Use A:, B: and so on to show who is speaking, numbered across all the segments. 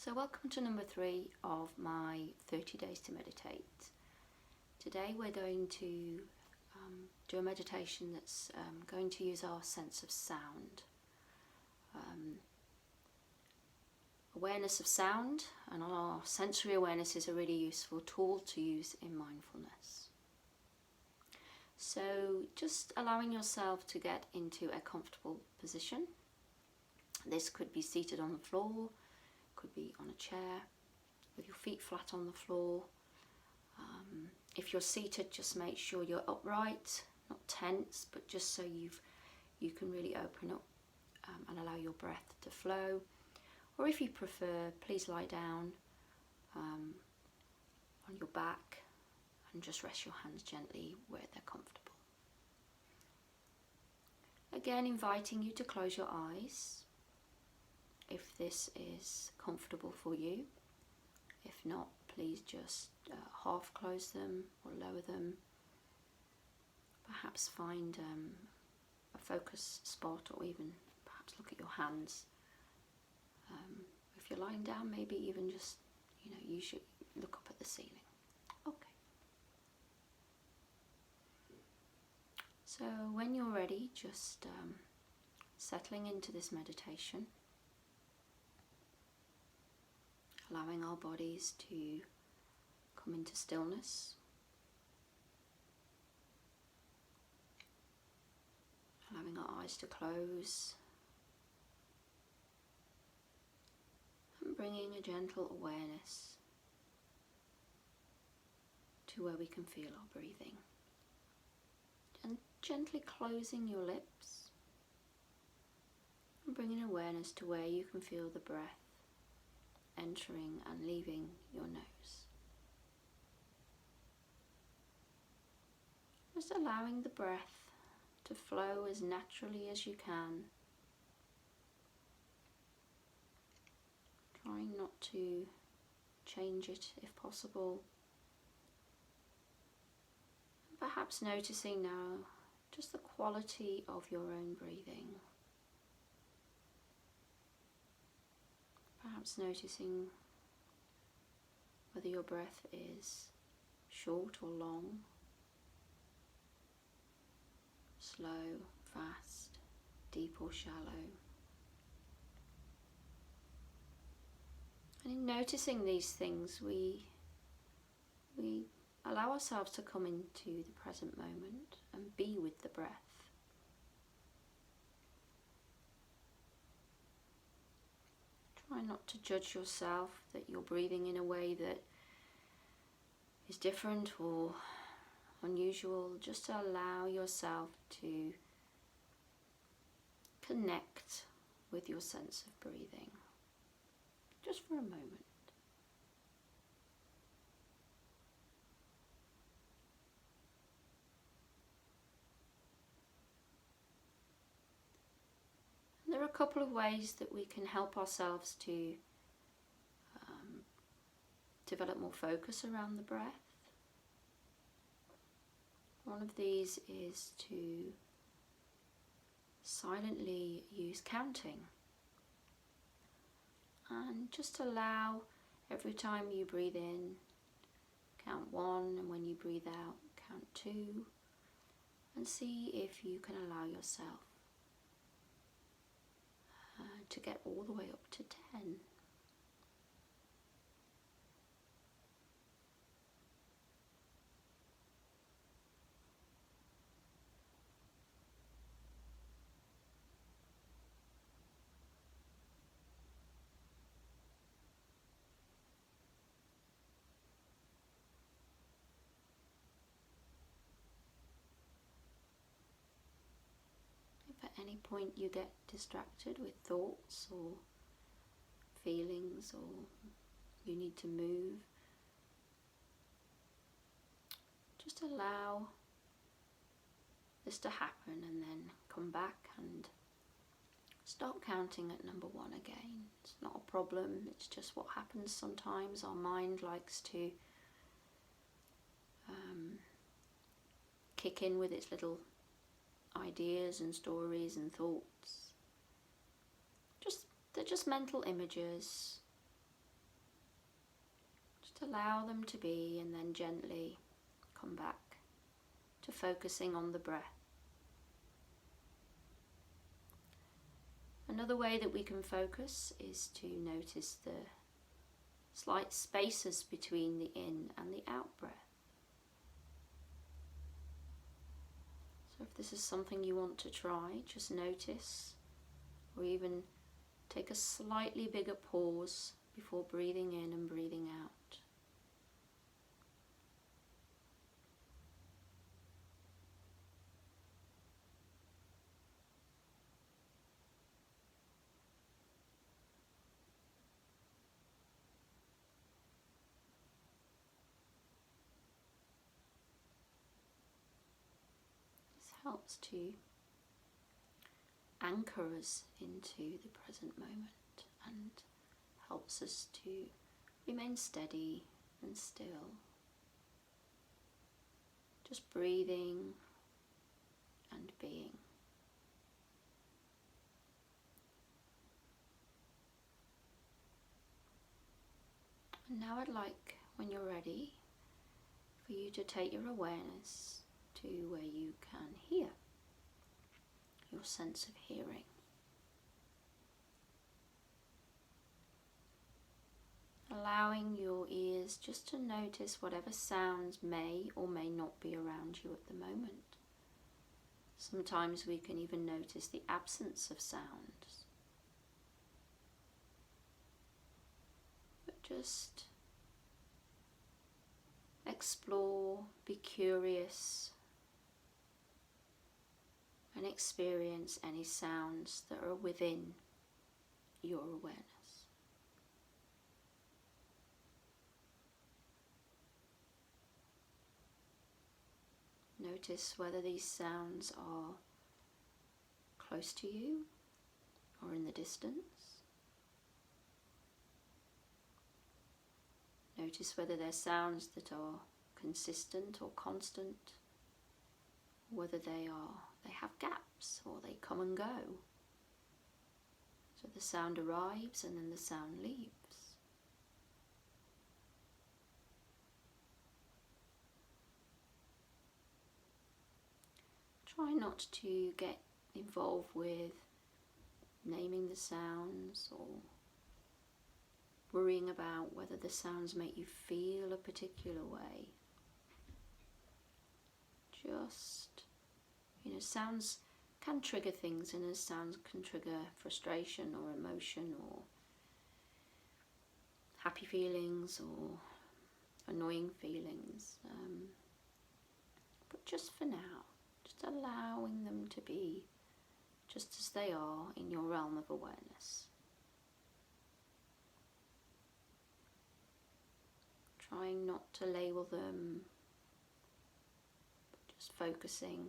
A: So welcome to number 3 of my 30 days to meditate. Today we're going to do a meditation that's going to use our sense of sound. Awareness of sound and our sensory awareness is a really useful tool to use in mindfulness. So just allowing yourself to get into a comfortable position. This could be seated on the floor, could be on a chair with your feet flat on the floor. If you're seated, just make sure you're upright, not tense, but just so you can really open up and allow your breath to flow. Or if you prefer, please lie down on your back and just rest your hands gently where they're comfortable. Again, inviting you to close your eyes if this is comfortable for you. If not, please just half close them or lower them. Perhaps find a focus spot, or even perhaps look at your hands. If you're lying down, maybe even just, you should look up at the ceiling. Okay. So when you're ready, just settling into this meditation. Allowing our bodies to come into stillness. Allowing our eyes to close. And bringing a gentle awareness to where we can feel our breathing. And gently closing your lips. And bringing awareness to where you can feel the breath entering and leaving your nose. Just allowing the breath to flow as naturally as you can. Trying not to change it if possible. And perhaps noticing now just the quality of your own breathing. Perhaps noticing whether your breath is short or long, slow, fast, deep or shallow. And in noticing these things, we allow ourselves to come into the present moment and be with the breath. Try not to judge yourself that you're breathing in a way that is different or unusual. Just allow yourself to connect with your sense of breathing, just for a moment. There are a couple of ways that we can help ourselves to develop more focus around the breath. One of these is to silently use counting and just allow every time you breathe in, count 1, and when you breathe out, count 2, and see if you can allow yourself to get all the way up to 10. At any point you get distracted with thoughts or feelings, or you need to move, just allow this to happen and then come back and start counting at number 1 again. It's not a problem, it's just what happens sometimes. Our mind likes to kick in with its little ideas and stories and thoughts. They're just mental images. allow them to be, and then gently come back to focusing on the breath. Another way that we can focus is to notice the slight spaces between the in and the out breath. So if this is something you want to try, just notice, or even take a slightly bigger pause before breathing in and breathing out. Helps to anchor us into the present moment and helps us to remain steady and still. Just breathing and being. And now I'd like, when you're ready, for you to take your awareness to where you can hear, your sense of hearing. Allowing your ears just to notice whatever sounds may or may not be around you at the moment. Sometimes we can even notice the absence of sounds. But just explore, be curious, and experience any sounds that are within your awareness. Notice whether these sounds are close to you or in the distance. Notice whether they're sounds that are consistent or constant, whether they have gaps or they come and go. So the sound arrives and then the sound leaves. Try not to get involved with naming the sounds or worrying about whether the sounds make you feel a particular way. Just, sounds can trigger things, and as sounds can trigger frustration or emotion or happy feelings or annoying feelings. But just for now, just allowing them to be just as they are in your realm of awareness. Trying not to label them, but just focusing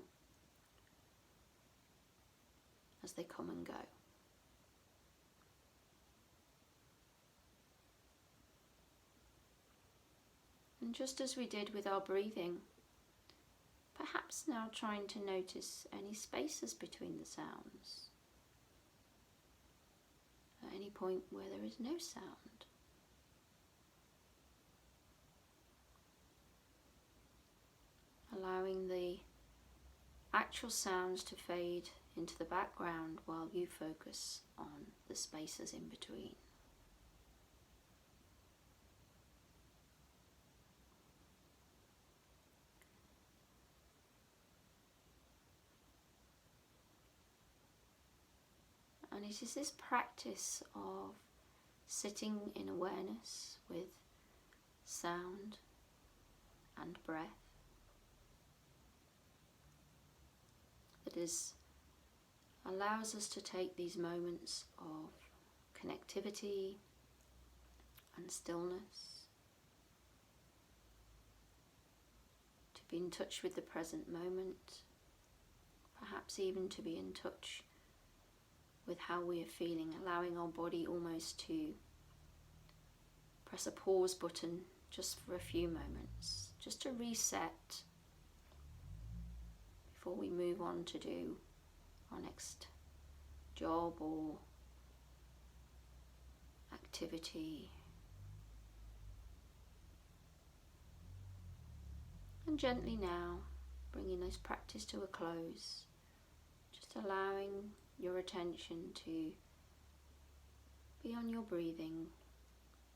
A: as they come and go. And just as we did with our breathing, perhaps now trying to notice any spaces between the sounds, at any point where there is no sound. Allowing the actual sounds to fade into the background while you focus on the spaces in between. And it is this practice of sitting in awareness with sound and breath that allows us to take these moments of connectivity and stillness, to be in touch with the present moment, perhaps even to be in touch with how we are feeling, allowing our body almost to press a pause button just for a few moments, just to reset before we move on to do our next job or activity. And gently now, bringing this practice to a close, just allowing your attention to be on your breathing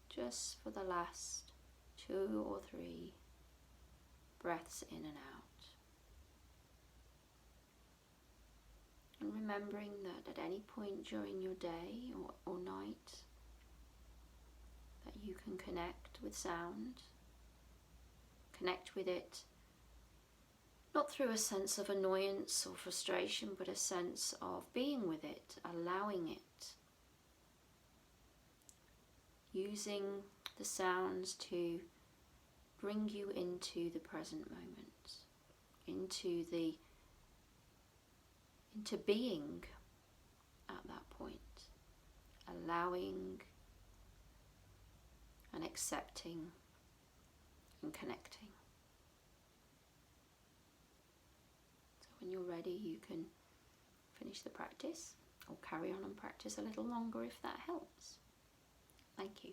A: just for the last 2 or 3 breaths in and out. And remembering that at any point during your day or night that you can connect with sound, connect with it not through a sense of annoyance or frustration, but a sense of being with it, allowing it, using the sounds to bring you into the present moment, into being at that point, allowing and accepting and connecting. So when you're ready, you can finish the practice or carry on and practice a little longer if that helps. Thank you.